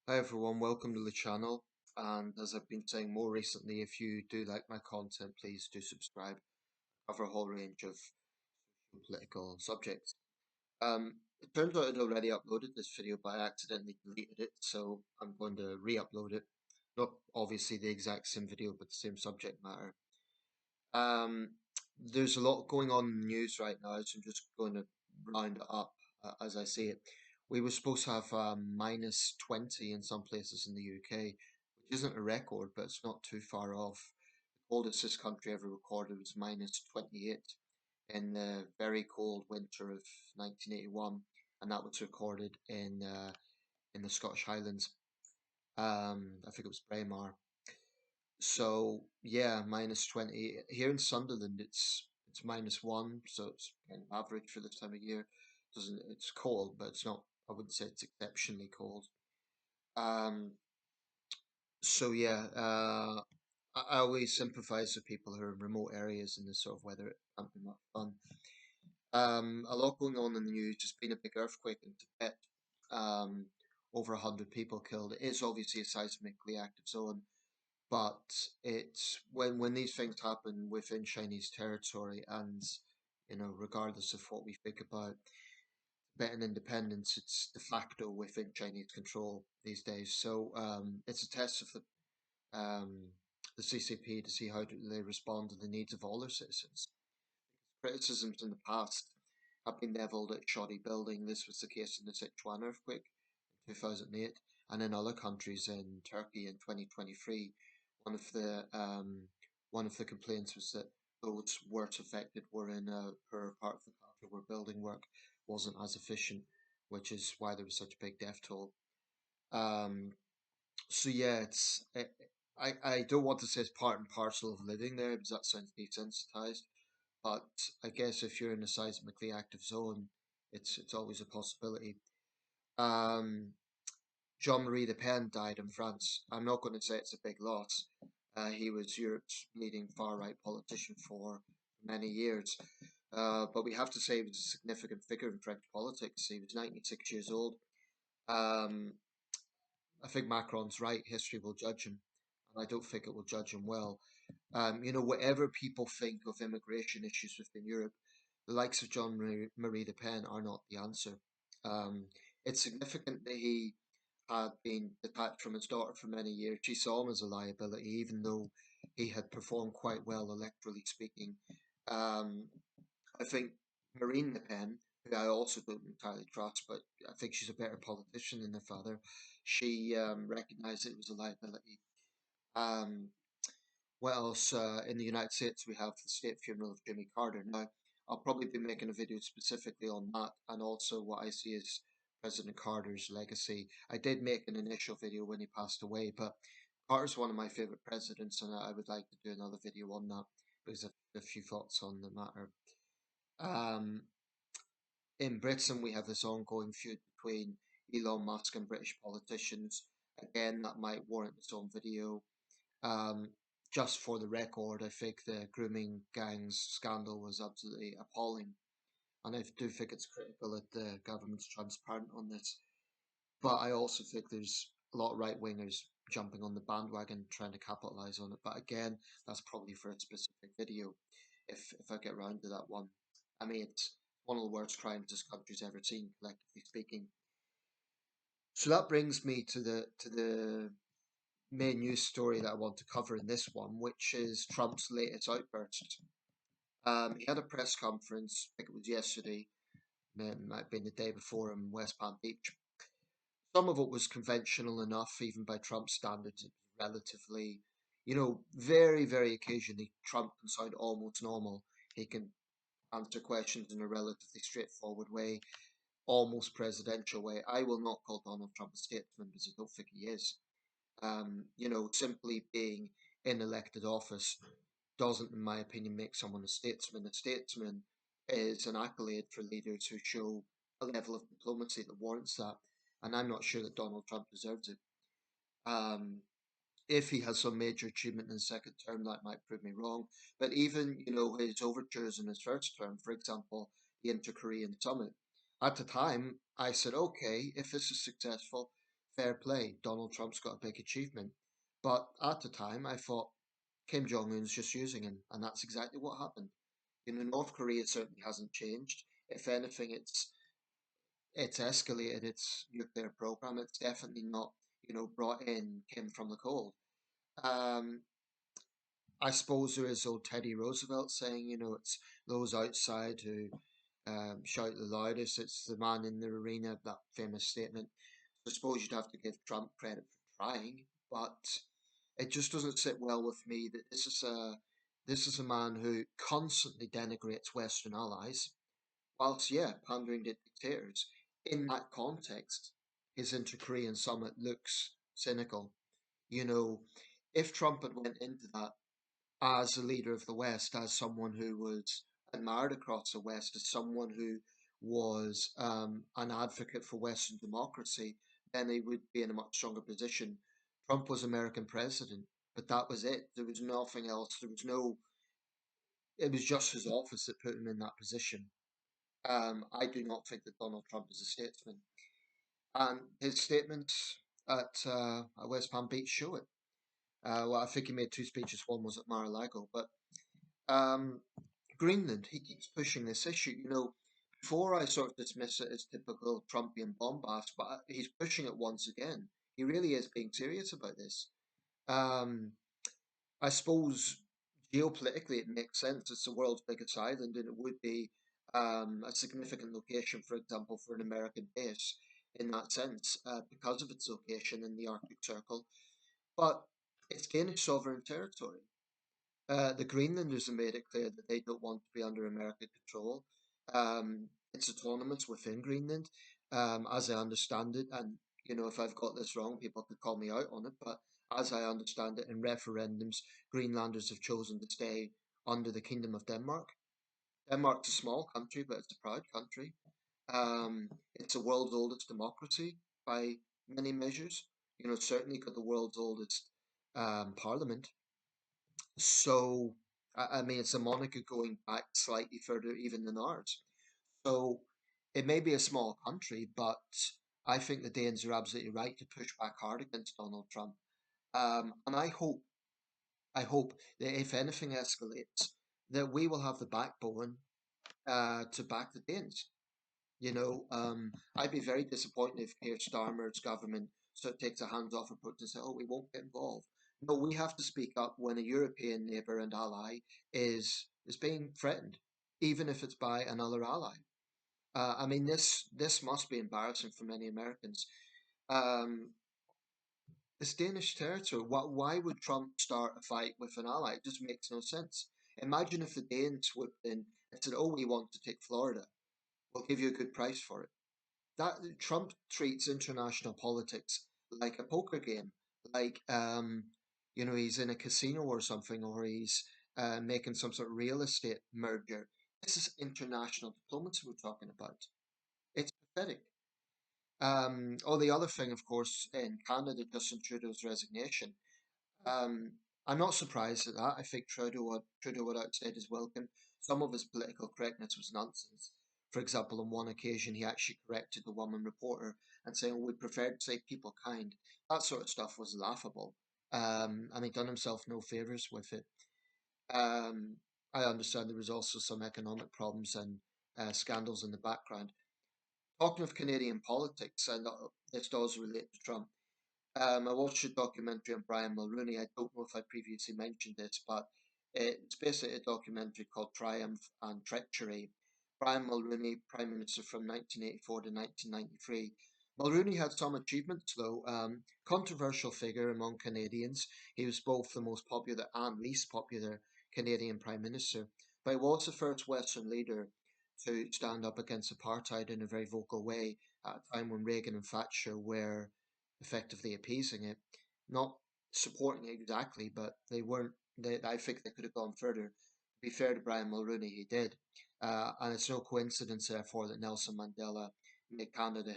Hi everyone, welcome to the channel. And as I've been saying more recently, if you do like my content, please do subscribe. I cover a whole range of political subjects. It turns out I'd already uploaded this video, but I accidentally deleted it, so I'm going to re-upload it. Not obviously the exact same video, but the same subject matter. Um, there's a lot going on in the news right now, so I'm just going to round it up as I see it. We were supposed to have minus 20 in some places in the UK, which isn't a record, but it's not too far off. The coldest this country ever recorded was minus 28 in the very cold winter of 1981, and that was recorded in the Scottish Highlands. I think it was Braemar. So yeah, minus 20. Here in Sunderland, it's minus one, so it's kind of average for this time of year. Doesn't It's cold, but it's not. I wouldn't say it's exceptionally cold. Um, so yeah, I always sympathise with people who are in remote areas in this sort of weather. It can't be much fun. A lot going on in the news. There's been a big earthquake in Tibet. Um, over 100 people killed. It is obviously a seismically active zone, but it's when these things happen within Chinese territory, and regardless of what we think about Tibetan independence, it's de facto within Chinese control these days. So it's a test of the CCP to see how they respond to the needs of all their citizens. Criticisms in the past have been levelled at shoddy building. This was the case in the Sichuan earthquake in 2008, and in other countries in Turkey in 2023. One of the um, one of the complaints was that those worst affected were in a poorer part of the country where building work wasn't as efficient, which is why there was such a big death toll. Um, so yeah, I don't want to say it's part and parcel of living there because that sounds desensitized. But I guess if you're in a seismically active zone, it's always a possibility. Um, Jean-Marie Le Pen died in France. I'm not going to say it's a big loss. He was Europe's leading far-right politician for many years. But we have to say he was a significant figure in French politics. He was 96 years old. Um, I think Macron's right. History will judge him, and I don't think it will judge him well. Whatever people think of immigration issues within Europe, the likes of Jean-Marie Le Pen are not the answer. Um, it's significant that he had been detached from his daughter for many years. She saw him as a liability, even though he had performed quite well electorally speaking. Um, I think Marine Le Pen, who I also don't entirely trust, but I think she's a better politician than her father, she recognised it was a liability. Um, what else? In the United States, we have the state funeral of Jimmy Carter. Now, I'll probably be making a video specifically on that and also what I see as President Carter's legacy. I did make an initial video when he passed away, but Carter's one of my favorite presidents, and I would like to do another video on that because I've a few thoughts on the matter. Um, in Britain, we have this ongoing feud between Elon Musk and British politicians. Again, that might warrant its own video. Um, just for the record, I think the grooming gangs scandal was absolutely appalling, and I do think it's critical that the government's transparent on this. But I also think there's a lot of right wingers jumping on the bandwagon trying to capitalize on it. But again, that's probably for a specific video if I get around to that one. I mean, it's one of the worst crimes this country's ever seen, collectively speaking. So that brings me to the main news story that I want to cover in this one, which is Trump's latest outburst. He had a press conference, I think it was yesterday, might have been the day before in West Palm Beach. Some of it was conventional enough, even by Trump's standards. It was relatively, very, very occasionally Trump can sound almost normal. He can answer questions in a relatively straightforward way, almost presidential way. I will not call Donald Trump a statesman because I don't think he is. Simply being in elected office doesn't, in my opinion, make someone a statesman. A statesman is an accolade for leaders who show a level of diplomacy that warrants that. And I'm not sure that Donald Trump deserves it. Um, if he has some major achievement in his second term, that might prove me wrong. But even, his overtures in his first term, for example, the Inter-Korean summit, at the time, I said, okay, if this is successful, fair play. Donald Trump's got a big achievement. But at the time, I thought Kim Jong Un's just using him, and that's exactly what happened. North Korea certainly hasn't changed. If anything, it's escalated its nuclear program. It's definitely not, brought in Kim from the cold. Um, I suppose there is old Teddy Roosevelt saying, it's those outside who shout the loudest. It's the man in the arena, that famous statement. I suppose you'd have to give Trump credit for trying, but it just doesn't sit well with me that this is a man who constantly denigrates Western allies, whilst pandering to dictators. In that context, his inter-Korean summit looks cynical. You know, if Trump had went into that as a leader of the West, as someone who was admired across the West, as someone who was an advocate for Western democracy, then he would be in a much stronger position. Trump was American president, but that was it. There was nothing else. There was no. It was just his office that put him in that position. I do not think that Donald Trump is a statesman, and his statements at West Palm Beach show it. Well, I think he made two speeches. One was at Mar-a-Lago, but um, Greenland, he keeps pushing this issue. Before I sort of dismiss it as typical Trumpian bombast, but he's pushing it once again. He really is being serious about this. Um, I suppose geopolitically it makes sense. It's the world's biggest island, and it would be a significant location, for example, for an American base in that sense, because of its location in the Arctic Circle. But it's Danish sovereign territory. The Greenlanders have made it clear that they don't want to be under American control. It's autonomous within Greenland, as I understand it. And, if I've got this wrong, people could call me out on it. But as I understand it, in referendums, Greenlanders have chosen to stay under the Kingdom of Denmark. Denmark's a small country, but it's a proud country. It's the world's oldest democracy by many measures. Certainly got the world's oldest parliament. So, I mean, it's a monarchy going back slightly further even than ours. So, it may be a small country, but I think the Danes are absolutely right to push back hard against Donald Trump. And I hope that if anything escalates, that we will have the backbone to back the Danes. I'd be very disappointed if Keir Starmer's government sort of takes a hands-off approach and say, "Oh, we won't get involved." No, we have to speak up when a European neighbour and ally is being threatened, even if it's by another ally. I mean, this must be embarrassing for many Americans. Um, it's Danish territory. Why would Trump start a fight with an ally? It just makes no sense. Imagine if the Danes swooped in and said, "Oh, we want to take Florida. We'll give you a good price for it." That Trump treats international politics like a poker game, like he's in a casino or something, or he's making some sort of real estate merger. This is international diplomacy we're talking about. It's pathetic. The other thing, of course, in Canada, Justin Trudeau's resignation. Um, I'm not surprised at that. I think Trudeau would outside his welcome. Some of his political correctness was nonsense. For example, on one occasion, he actually corrected the woman reporter and saying, "We prefer to say people kind." That sort of stuff was laughable. And he done himself no favors with it. Um, I understand there was also some economic problems and scandals in the background. Talking of Canadian politics, and this does relate to Trump. I watched a documentary on Brian Mulroney. I don't know if I previously mentioned this, but it's basically a documentary called Triumph and Treachery. Brian Mulroney, Prime Minister from 1984 to 1993. Mulroney had some achievements, though. Controversial figure among Canadians. He was both the most popular and least popular Canadian Prime Minister, but he was the first Western leader to stand up against apartheid in a very vocal way at a time when Reagan and Thatcher were effectively appeasing it, not supporting it exactly, but they weren't. I think they could have gone further. To be fair to Brian Mulroney, he did, and it's no coincidence, therefore, that Nelson Mandela made Canada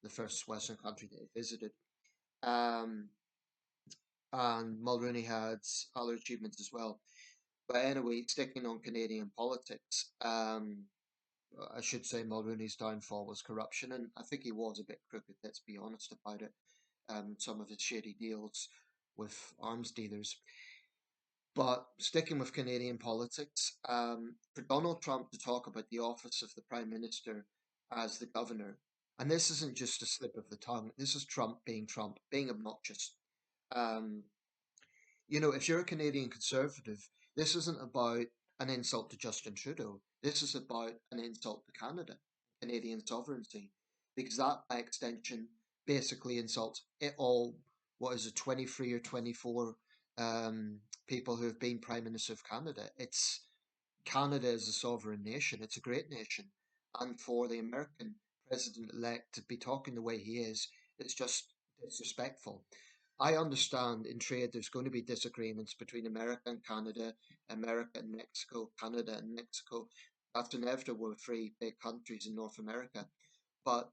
the first Western country that he visited. Um, and Mulroney had other achievements as well. But anyway, sticking on Canadian politics. I should say Mulrooney's downfall was corruption, and I think he was a bit crooked, let's be honest about it. Some of his shady deals with arms dealers. But sticking with Canadian politics, for Donald Trump to talk about the office of the Prime Minister as the governor, and this isn't just a slip of the tongue, this is Trump, being obnoxious. Um, if you're a Canadian Conservative, this isn't about an insult to Justin Trudeau. This is about an insult to Canada, Canadian sovereignty, because that, by extension, basically insults it all. What is it, 23 or 24 um, people who have been Prime Minister of Canada? It's Canada is a sovereign nation. It's a great nation. And for the American president elect to be talking the way he is, it's just disrespectful. I understand in trade there's going to be disagreements between America and Canada, America and Mexico, Canada and Mexico. That's inevitable with three big countries in North America. But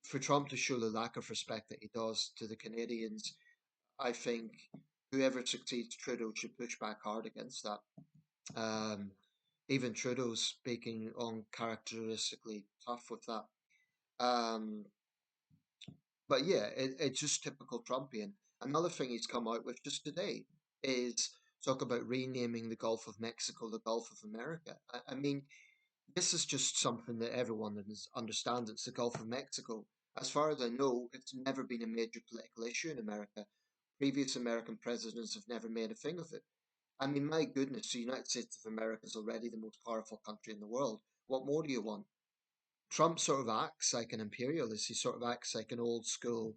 for Trump to show the lack of respect that he does to the Canadians, I think whoever succeeds Trudeau should push back hard against that. Um, Even Trudeau's speaking uncharacteristically tough with that. Um, but yeah, it's just typical Trumpian. Another thing he's come out with just today is talk about renaming the Gulf of Mexico the Gulf of America. I mean, this is just something that everyone understands. It's the Gulf of Mexico. As far as I know, it's never been a major political issue in America. Previous American presidents have never made a thing of it. I mean, my goodness, the United States of America is already the most powerful country in the world. What more do you want? Trump sort of acts like an imperialist. He sort of acts like an old school,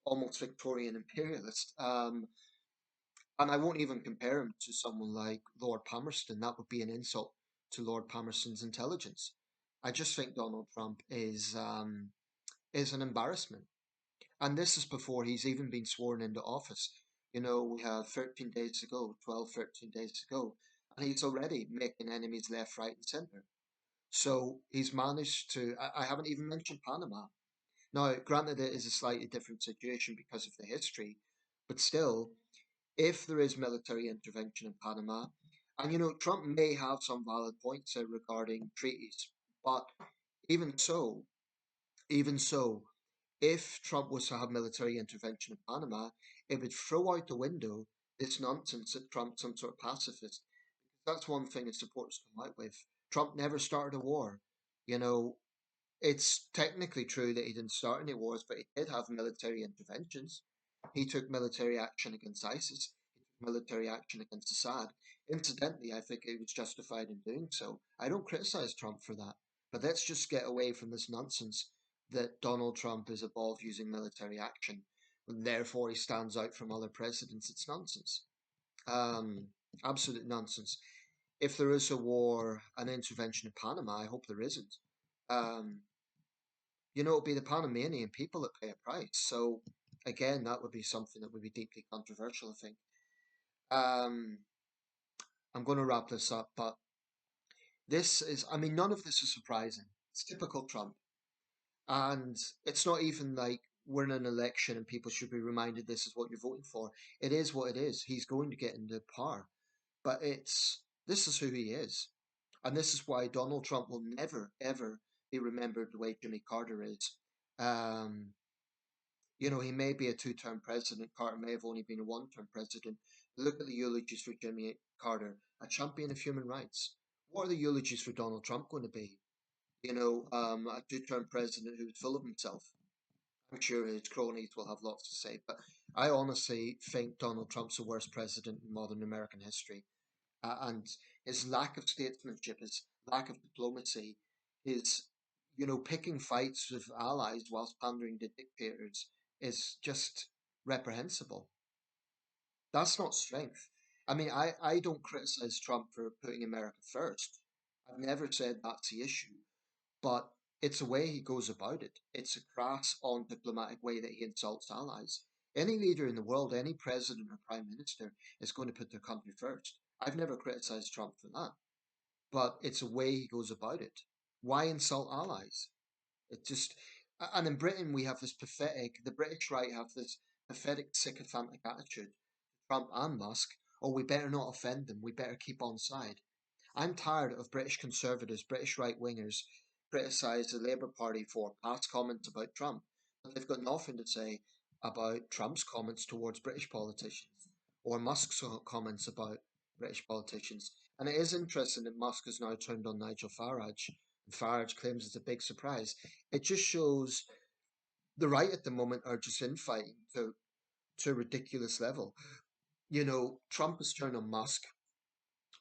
almost Victorian imperialist. And I won't even compare him to someone like Lord Palmerston. That would be an insult to Lord Palmerston's intelligence. I just think Donald Trump is an embarrassment. And this is before he's even been sworn into office. We have 13 days to go, 12, 13 days to go, and he's already making enemies left, right, and centre. So he's managed to. I haven't even mentioned Panama. Now, granted, it is a slightly different situation because of the history, but still, if there is military intervention in Panama, and Trump may have some valid points there regarding treaties, but even so, even so, if Trump was to have military intervention in Panama, it would throw out the window this nonsense that Trump's some sort of pacifist. That's one thing his supporters come out with. Trump never started a war. You know, it's technically true that he didn't start any wars, but he did have military interventions. He took military action against ISIS. He took military action against Assad. Incidentally, I think he was justified in doing so. I don't criticize Trump for that. But let's just get away from this nonsense that Donald Trump is above using military action, and therefore he stands out from other presidents. It's nonsense. Um, Absolute nonsense. If there is a war, an intervention in Panama, I hope there isn't. Um, it'll be the Panamanian people that pay a price. So again, that would be something that would be deeply controversial, I think. Um, I'm going to wrap this up, but I mean, none of this is surprising. It's typical Trump. And it's not even like we're in an election and people should be reminded this is what you're voting for. It is what it is. He's going to get into power. But this is who he is. And this is why Donald Trump will never, ever be remembered the way Jimmy Carter is. Um, he may be a two-term president. Carter may have only been a one-term president. Look at the eulogies for Jimmy Carter, a champion of human rights. What are the eulogies for Donald Trump going to be? A two-term president who's full of himself. I'm sure his cronies will have lots to say, but I honestly think Donald Trump's the worst president in modern American history. And his lack of statesmanship, his lack of diplomacy, his picking fights with allies whilst pandering to dictators is just reprehensible. That's not strength. I mean, I don't criticize Trump for putting America first. I've never said that's the issue, but it's the way he goes about it. It's a crass, undiplomatic way that he insults allies. Any leader in the world, any president or prime minister is going to put their country first. I've never criticized Trump for that, but it's a way he goes about it. Why insult allies? It just, and in Britain we have this the British right have this pathetic sycophantic attitude, Trump and Musk. Oh, we better not offend them. We better keep on side. I'm tired of British conservatives, British right wingers criticise the Labour Party for past comments about Trump, but they've got nothing to say about Trump's comments towards British politicians or Musk's comments about British politicians. And it is interesting that Musk has now turned on Nigel Farage, and Farage claims it's a big surprise. It just shows the right at the moment are just infighting to a ridiculous level. Trump has turned on Musk.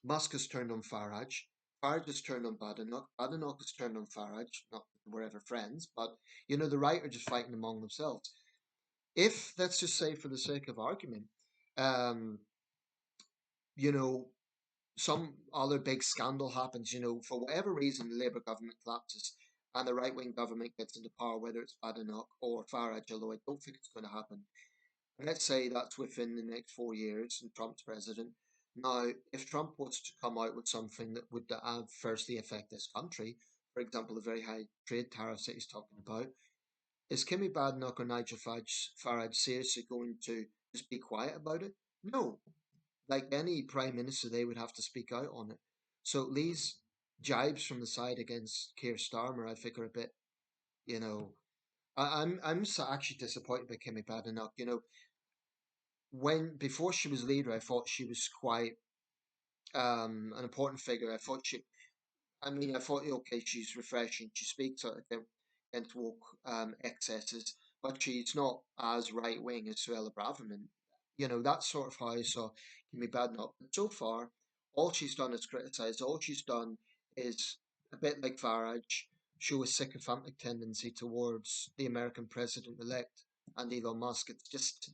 Musk has turned on Farage. Farage has turned on Badenoch. Badenoch has turned on Farage. Not that we're ever friends, but the right are just fighting among themselves. If let's just say, for the sake of argument, um, you know, some other big scandal happens, for whatever reason, the Labour government collapses and the right wing government gets into power, whether it's Badenoch or Farage, although I don't think it's going to happen. Let's say that's within the next 4 years and Trump's president. Now, if Trump was to come out with something that would adversely affect this country, for example, the very high trade tariffs that he's talking about, is Kimmy Badenoch or Nigel Farage seriously going to just be quiet about it? No. Like any prime minister, they would have to speak out on it. So these jibes from the side against Keir Starmer, I think, are a bit, you know, actually disappointed by Kimmy Badenoch. When before she was leader, I thought she was quite an important figure. I thought, okay, she's refreshing. She speaks out against woke excesses, but she's not as right wing as Suella Braverman. That's sort of how I saw Kimmy Badenoch. But so far, all she's done is criticise. All she's done is a bit like Farage, show a sycophantic tendency towards the American president-elect and Elon Musk. It's just,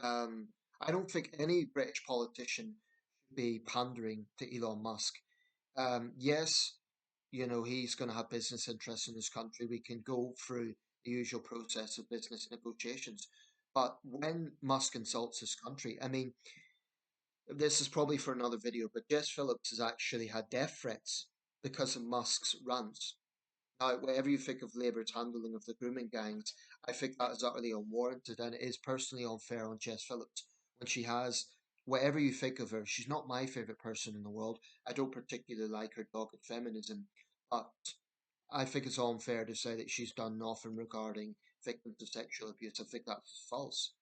um, I don't think any British politician should be pandering to Elon Musk. Yes, he's going to have business interests in this country. We can go through the usual process of business negotiations. But when Musk insults this country, I mean, this is probably for another video, but Jess Phillips has actually had death threats because of Musk's rants. Now, whatever you think of Labour's handling of the grooming gangs, I think that is utterly unwarranted, and it is personally unfair on Jess Phillips when she has, whatever you think of her, she's not my favourite person in the world. I don't particularly like her dogged feminism, but I think it's unfair to say that she's done nothing regarding victims of sexual abuse. I think that's false.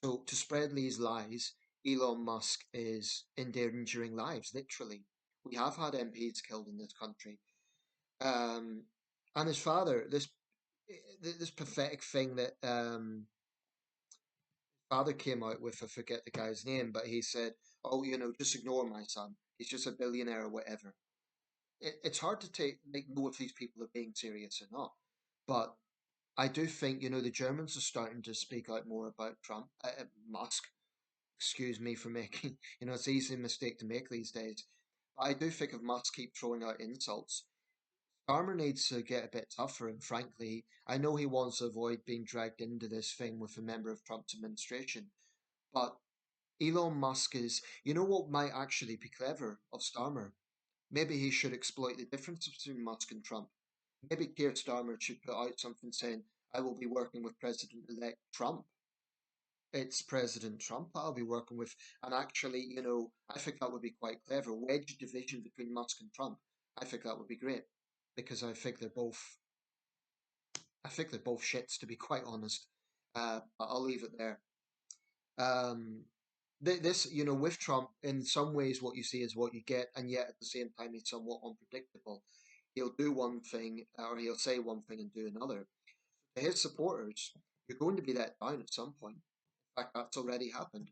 So, to spread these lies, Elon Musk is endangering lives, literally. We have had MPs killed in this country. Um, and his father, this pathetic thing that father came out with, I forget the guy's name, but he said, "Oh, just ignore my son. He's just a billionaire or whatever." It's hard to know if these people are being serious or not. But I do think the Germans are starting to speak out more about Musk. Excuse me for making it's an easy mistake to make these days. But I do think if Musk keep throwing out insults, Farmer needs to get a bit tougher, and frankly, I know he wants to avoid being dragged into this thing with a member of Trump's administration. But Elon Musk is, what might actually be clever of Starmer? Maybe he should exploit the difference between Musk and Trump. Maybe Keir Starmer should put out something saying, I will be working with President elect Trump. It's President Trump that I'll be working with. And actually, I think that would be quite clever. Wedge division between Musk and Trump. I think that would be great because I think they're both shits, to be quite honest. But I'll leave it there. Um, this, with Trump, in some ways, what you see is what you get, and yet at the same time, he's somewhat unpredictable. He'll do one thing, or he'll say one thing and do another. To his supporters, you're going to be let down at some point. In fact, that's already happened.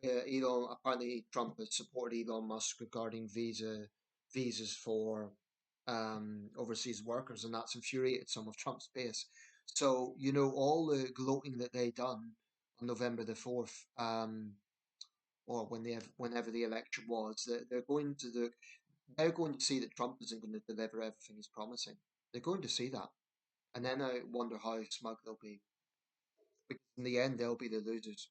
Apparently Trump has supported Elon Musk regarding visas for overseas workers, and that's infuriated some of Trump's base. So all the gloating that they done on November the 4th, or whenever the election was, that they're going to see that Trump isn't going to deliver everything he's promising. They're going to see that, and then I wonder how smug they'll be, because in the end they'll be the losers.